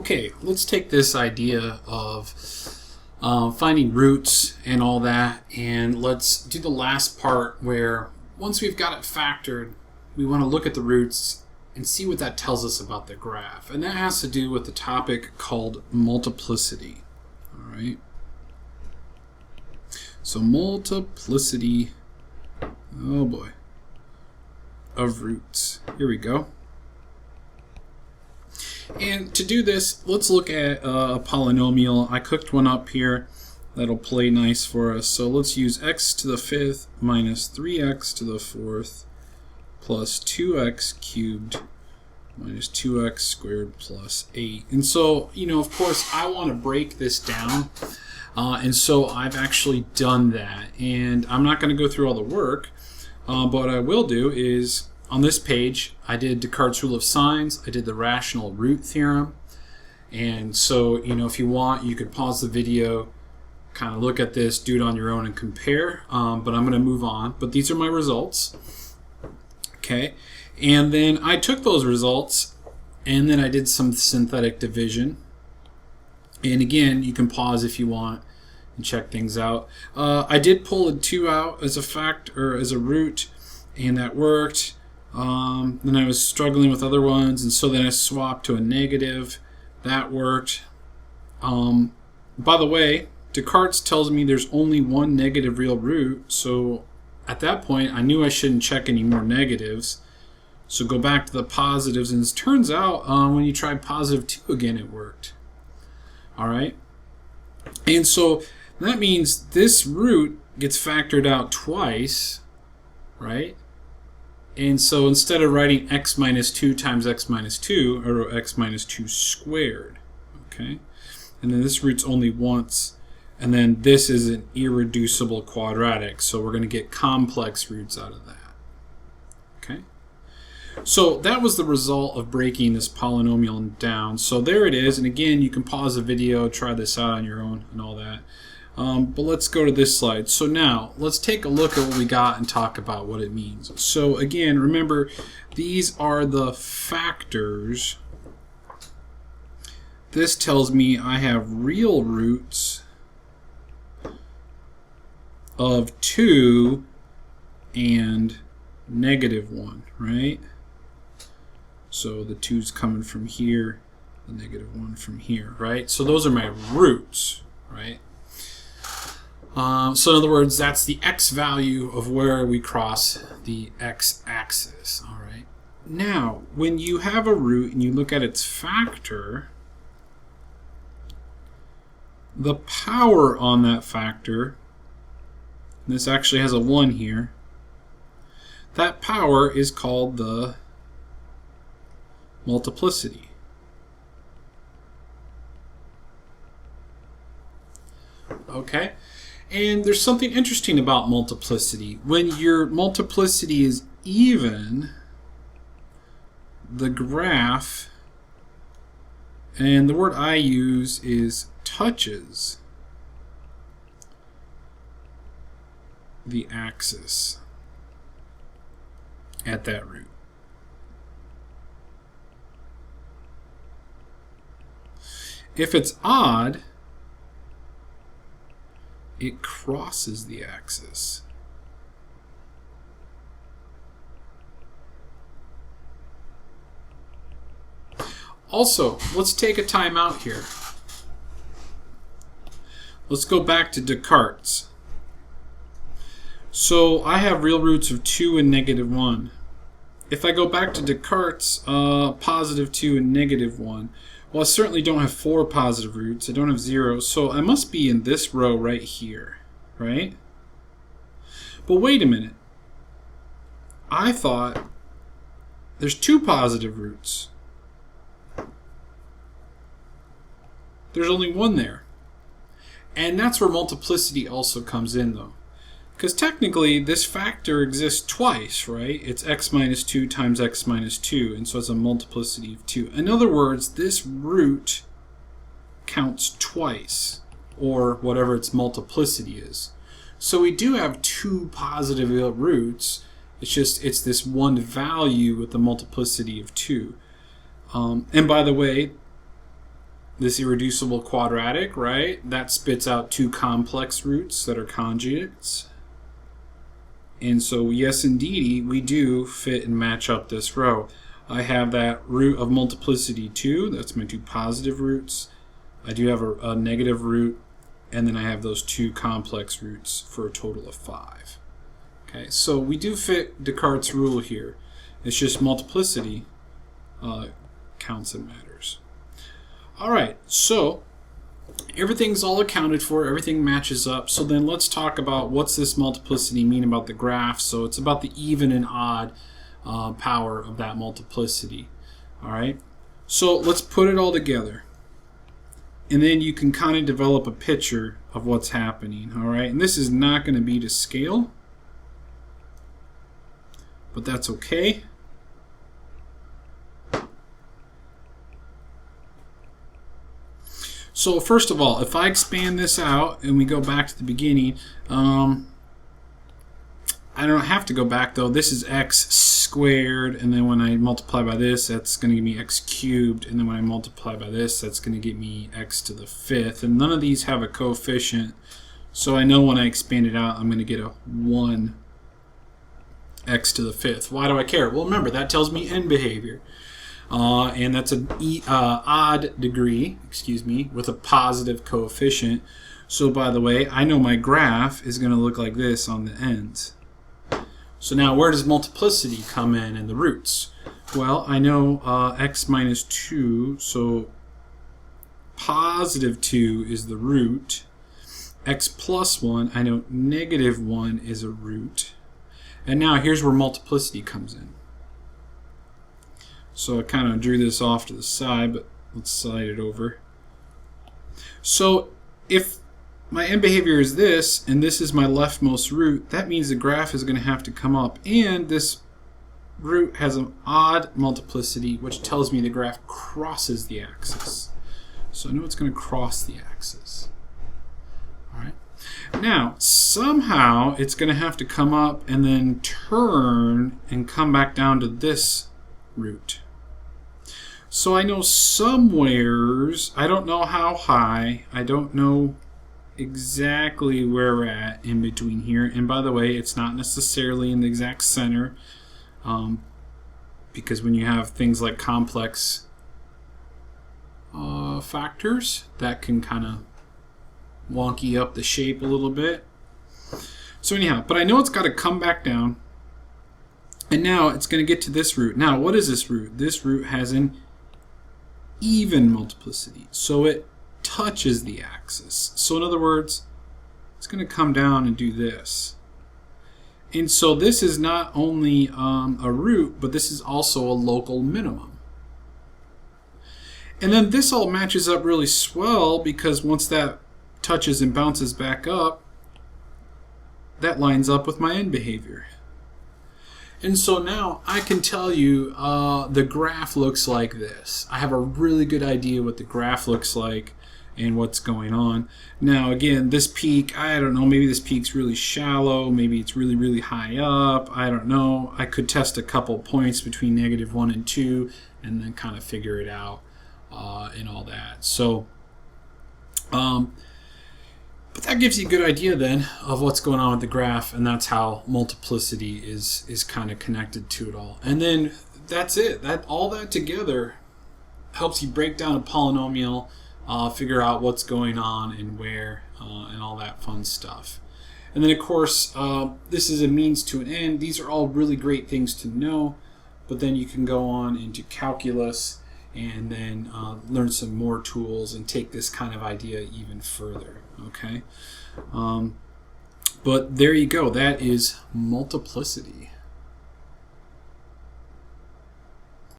Okay, let's take this idea of finding roots and all that, and let's do the last part where once we've got it factored, we want to look at the roots and see what that tells us about the graph. And that has to do with the topic called multiplicity. All right. So multiplicity, oh boy, of roots. Here we go. And to do this, let's look at a polynomial. I cooked one up here that'll play nice for us. So let's use x to the 5th minus 3x to the 4th plus 2x cubed minus 2x squared plus 8. And so, of course, I want to break this down. And so I've actually done that. And I'm not going to go through all the work. But what I will do is, on this page, I did Descartes' rule of signs. I did the rational root theorem. And so, if you want, you could pause the video, kind of look at this, do it on your own and compare. But I'm going to move on. But these are my results. Okay. And then I took those results and then I did some synthetic division. And again, you can pause if you want and check things out. I did pull a 2 out as a factor, or as a root, and that worked. Then I was struggling with other ones, and so then I swapped to a negative. That worked. By the way, Descartes tells me there's only one negative real root, so at that point I knew I shouldn't check any more negatives. So go back to the positives, and it turns out when you try positive 2 again, it worked. Alright? And so that means this root gets factored out twice, right? And so instead of writing x minus 2 times x minus 2, I wrote x minus 2 squared. Okay? And then this root's only once. And then this is an irreducible quadratic. So we're going to get complex roots out of that. Okay? So that was the result of breaking this polynomial down. So there it is. And again, you can pause the video, try this out on your own and all that. But let's go to this slide. So now, let's take a look at what we got and talk about what it means. So again, remember, these are the factors. This tells me I have real roots of 2 and negative 1, right? So the 2's coming from here, the negative 1 from here, right? So those are my roots, right? So in other words, that's the x value of where we cross the x-axis. All right. Now, when you have a root and you look at its factor, the power on that factor, this actually has a 1 here, that power is called the multiplicity. Okay? And there's something interesting about multiplicity. When your multiplicity is even, the graph, and the word I use is touches the axis at that root. If it's odd, it crosses the axis. Also, let's take a time out here. Let's go back to Descartes. So I have real roots of 2 and negative 1. If I go back to Descartes, positive 2 and negative 1, well, I certainly don't have 4 positive roots. I don't have 0. So I must be in this row right here, right? But wait a minute. I thought there's 2 positive roots. There's only 1 there. And that's where multiplicity also comes in, though. Because technically, this factor exists twice, right? It's x minus 2 times x minus 2, and so it's a multiplicity of 2. In other words, this root counts twice, or whatever its multiplicity is. So we do have 2 positive roots. It's this one value with the multiplicity of 2. And by the way, this irreducible quadratic, right? That spits out two complex roots that are conjugates. And so, yes, indeed, we do fit and match up this row. I have that root of multiplicity 2. That's my two positive roots. I do have a negative root. And then I have those two complex roots for a total of 5. Okay, so we do fit Descartes' rule here. It's just multiplicity counts and matters. All right, so everything's all accounted for. Everything matches up. So then let's talk about what's this multiplicity mean about the graph. So it's about the even and odd power of that multiplicity. All right, so let's put it all together. And then you can kind of develop a picture of what's happening. All right, and this is not going to be to scale, but that's okay. So first of all, if I expand this out and we go back to the beginning, I don't have to go back though. This is x squared, and then when I multiply by this, that's going to give me x cubed, and then when I multiply by this, that's going to give me x to the 5th. And none of these have a coefficient, so I know when I expand it out, I'm going to get a 1 x to the 5th. Why do I care? Well, remember, that tells me end behavior. And that's an odd degree, with a positive coefficient. So by the way, I know my graph is going to look like this on the ends. So now where does multiplicity come in the roots? Well, I know x minus 2, so positive 2 is the root. X plus 1, I know negative 1 is a root. And now here's where multiplicity comes in. So I kind of drew this off to the side, but let's slide it over. So if my end behavior is this, and this is my leftmost root, that means the graph is going to have to come up. And this root has an odd multiplicity, which tells me the graph crosses the axis. So I know it's going to cross the axis. All right. Now, somehow it's going to have to come up and then turn and come back down to this root. So I know somewheres, I don't know how high, I don't know exactly where we're at in between here. And by the way, it's not necessarily in the exact center, because when you have things like complex factors, that can kind of wonky up the shape a little bit. So anyhow, but I know it's got to come back down, and now it's going to get to this root. Now, what is this root? This root has an even multiplicity, so it touches the axis. So in other words, it's going to come down and do this. And so this is not only a root, but this is also a local minimum. And then this all matches up really swell, because once that touches and bounces back up, that lines up with my end behavior. And so now I can tell you the graph looks like this. I have a really good idea what the graph looks like and what's going on. Now again, this peak, I don't know, maybe this peak's really shallow, maybe it's really, really high up, I don't know. I could test a couple points between -1 and 2 and then kind of figure it out and all that. So, but that gives you a good idea then of what's going on with the graph, and that's how multiplicity is kind of connected to it all. And then that's it. All that together helps you break down a polynomial, figure out what's going on and where, and all that fun stuff. And then of course, this is a means to an end. These are all really great things to know, but then you can go on into calculus and then learn some more tools and take this kind of idea even further. Okay, but there you go. That is multiplicity.